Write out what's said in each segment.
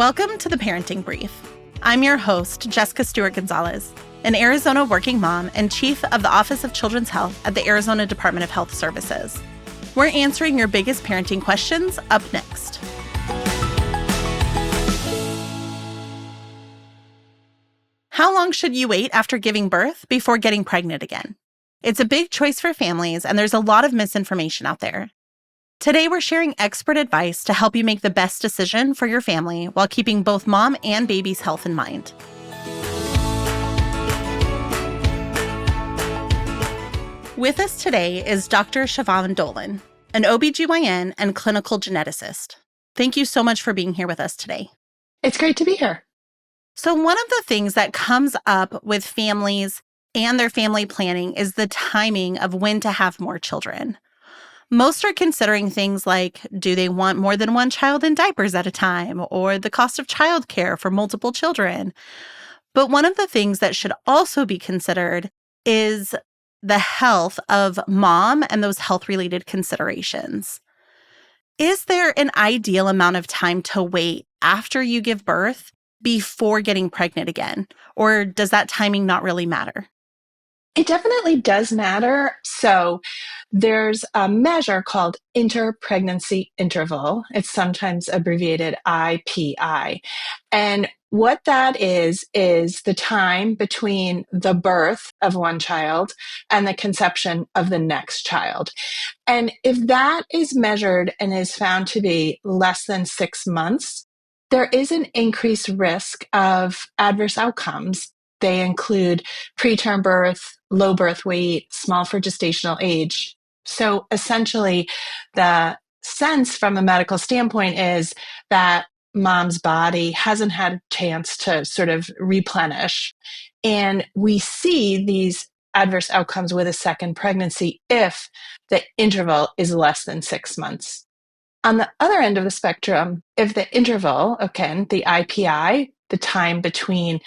Welcome to the Parenting Brief. I'm your host, Jessica Stewart-Gonzalez, an Arizona working mom and chief of the Office of Children's Health at the Arizona Department of Health Services. We're answering your biggest parenting questions up next. How long should you wait after giving birth before getting pregnant again? It's a big choice for families, and there's a lot of misinformation out there. Today, we're sharing expert advice to help you make the best decision for your family while keeping both mom and baby's health in mind. With us today is Dr. Siobhan Dolan, an OBGYN and clinical geneticist. Thank you so much for being here with us today. It's great to be here. So one of the things that comes up with families and their family planning is the timing of when to have more children. Most are considering things like, do they want more than one child in diapers at a time, or the cost of childcare for multiple children? But one of the things that should also be considered is the health of mom and those health-related considerations. Is there an ideal amount of time to wait after you give birth before getting pregnant again? Or does that timing not really matter? It definitely does matter. So there's a measure called interpregnancy interval. It's sometimes abbreviated IPI. And what that is the time between the birth of one child and the conception of the next child. And if that is measured and is found to be less than 6 months, there is an increased risk of adverse outcomes. They include preterm birth, low birth weight, small for gestational age. So essentially, the sense from a medical standpoint is that mom's body hasn't had a chance to sort of replenish. And we see these adverse outcomes with a second pregnancy if the interval is less than 6 months. On the other end of the spectrum, if the interval, again, the IPI, the time between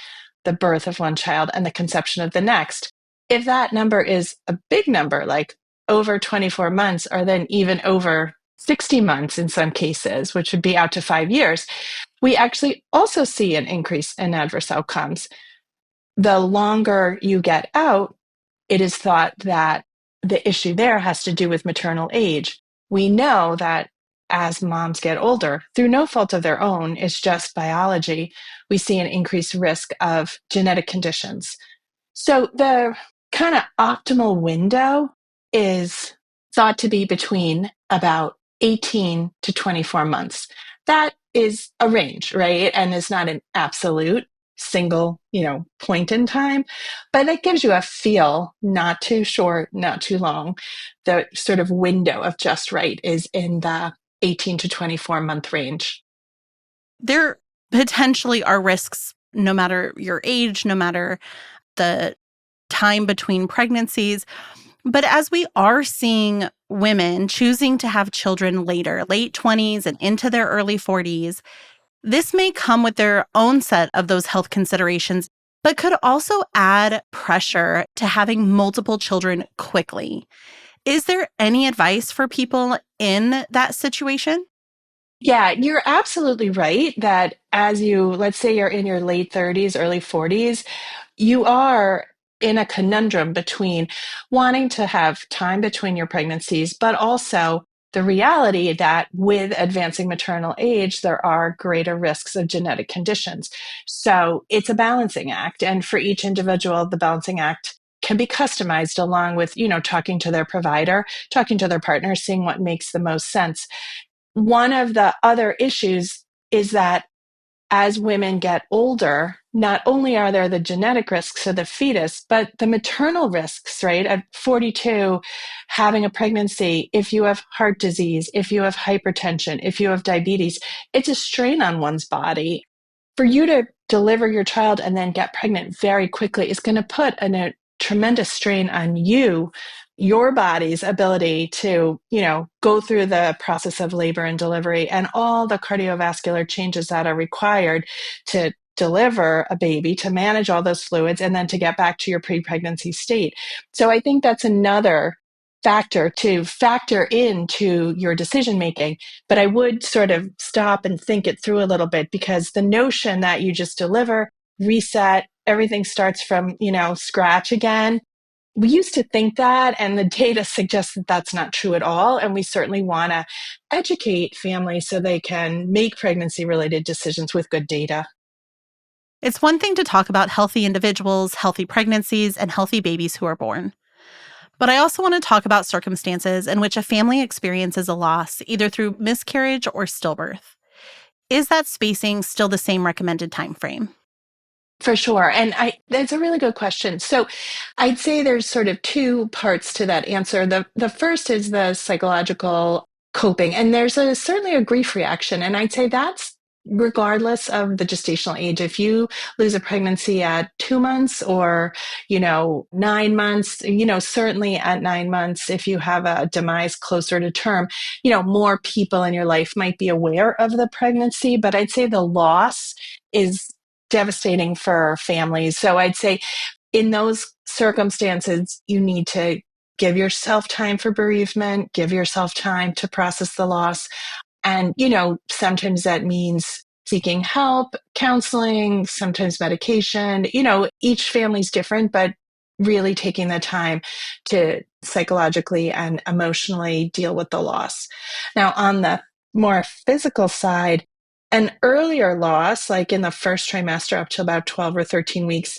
the birth of one child and the conception of the next, if that number is a big number, like over 24 months, or then even over 60 months in some cases, which would be out to 5 years, we actually also see an increase in adverse outcomes. The longer you get out, it is thought that the issue there has to do with maternal age. We know that as moms get older, through no fault of their own, it's just biology, we see an increased risk of genetic conditions. So the kind of optimal window is thought to be between about 18 to 24 months. That is a range, right? And it's not an absolute single, point in time, but that gives you a feel, not too short, not too long. The sort of window of just right is in the 18 to 24 month range. There potentially are risks no matter your age, no matter the time between pregnancies. But as we are seeing women choosing to have children later, late 20s and into their early 40s, this may come with their own set of those health considerations, but could also add pressure to having multiple children quickly. Is there any advice for people in that situation? Yeah, you're absolutely right that let's say you're in your late 30s, early 40s, you are in a conundrum between wanting to have time between your pregnancies, but also the reality that with advancing maternal age, there are greater risks of genetic conditions. So it's a balancing act. And for each individual, the balancing act can be customized along with, talking to their provider, talking to their partner, seeing what makes the most sense. One of the other issues is that as women get older, not only are there the genetic risks of the fetus, but the maternal risks, right? At 42, having a pregnancy, if you have heart disease, if you have hypertension, if you have diabetes, it's a strain on one's body. For you to deliver your child and then get pregnant very quickly is going to put a tremendous strain on your body's ability to, go through the process of labor and delivery and all the cardiovascular changes that are required to deliver a baby, to manage all those fluids, and then to get back to your pre-pregnancy state. So I think that's another factor to factor into your decision making. But I would sort of stop and think it through a little bit, because the notion that you just deliver, reset, everything starts from, scratch again. We used to think that, and the data suggests that that's not true at all. And we certainly want to educate families so they can make pregnancy related decisions with good data. It's one thing to talk about healthy individuals, healthy pregnancies, and healthy babies who are born. But I also want to talk about circumstances in which a family experiences a loss, either through miscarriage or stillbirth. Is that spacing still the same recommended time frame? For sure. And that's a really good question. So I'd say there's sort of two parts to that answer. The first is the psychological coping, and there's certainly a grief reaction. And I'd say that's regardless of the gestational age. If you lose a pregnancy at 2 months or, 9 months, certainly at 9 months, if you have a demise closer to term, more people in your life might be aware of the pregnancy. But I'd say the loss is devastating for families. So I'd say in those circumstances, you need to give yourself time for bereavement, give yourself time to process the loss. And, sometimes that means seeking help, counseling, sometimes medication. Each family's different, but really taking the time to psychologically and emotionally deal with the loss. Now, on the more physical side, an earlier loss, like in the first trimester up to about 12 or 13 weeks,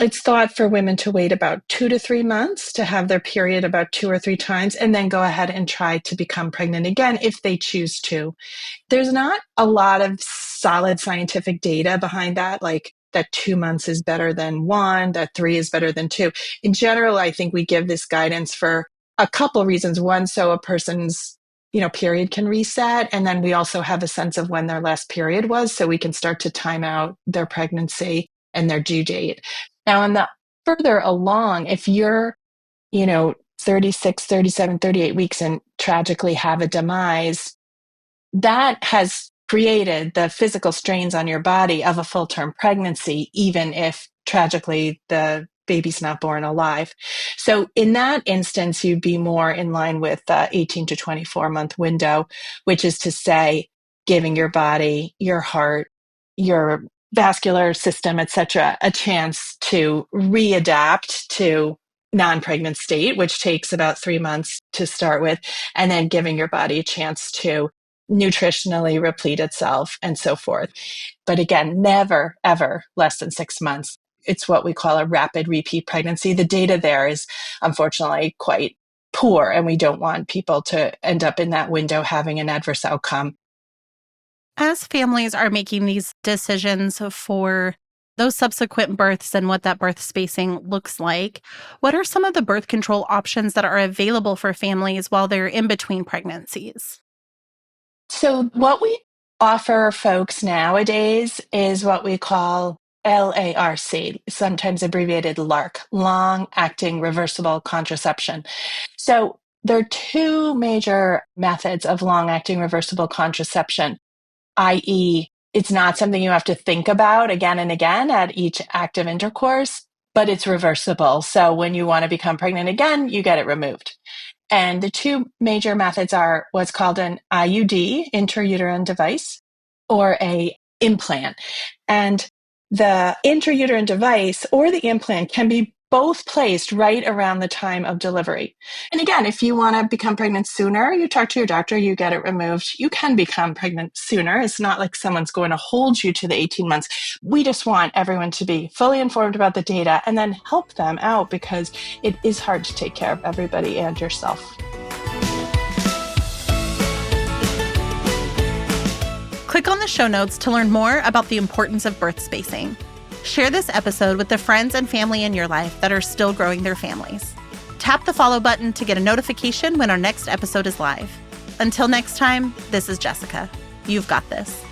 it's thought for women to wait about 2 to 3 months to have their period about 2 or 3 times, and then go ahead and try to become pregnant again if they choose to. There's not a lot of solid scientific data behind that, like that 2 months is better than one, that three is better than two. In general, I think we give this guidance for a couple reasons. One, so a person's period can reset. And then we also have a sense of when their last period was, so we can start to time out their pregnancy and their due date. Now, on the further along, if you're, 36, 37, 38 weeks and tragically have a demise, that has created the physical strains on your body of a full-term pregnancy, even if tragically the baby's not born alive. So in that instance, you'd be more in line with the 18 to 24 month window, which is to say, giving your body, your heart, your vascular system, et cetera, a chance to readapt to non-pregnant state, which takes about 3 months to start with, and then giving your body a chance to nutritionally replete itself and so forth. But again, never, ever less than 6 months. It's what we call a rapid repeat pregnancy. The data there is unfortunately quite poor, and we don't want people to end up in that window having an adverse outcome. As families are making these decisions for those subsequent births and what that birth spacing looks like, what are some of the birth control options that are available for families while they're in between pregnancies? So what we offer folks nowadays is what we call LARC, sometimes abbreviated LARC, long-acting reversible contraception. So there are two major methods of long-acting reversible contraception, i.e., it's not something you have to think about again and again at each active intercourse, but it's reversible. So when you want to become pregnant again, you get it removed. And the two major methods are what's called an IUD, intrauterine device, or a implant. And the intrauterine device or the implant can be both placed right around the time of delivery. And again, if you want to become pregnant sooner, you talk to your doctor, you get it removed. You can become pregnant sooner. It's not like someone's going to hold you to the 18 months. We just want everyone to be fully informed about the data and then help them out, because it is hard to take care of everybody and yourself. Click on the show notes to learn more about the importance of birth spacing. Share this episode with the friends and family in your life that are still growing their families. Tap the follow button to get a notification when our next episode is live. Until next time, this is Jessica. You've got this.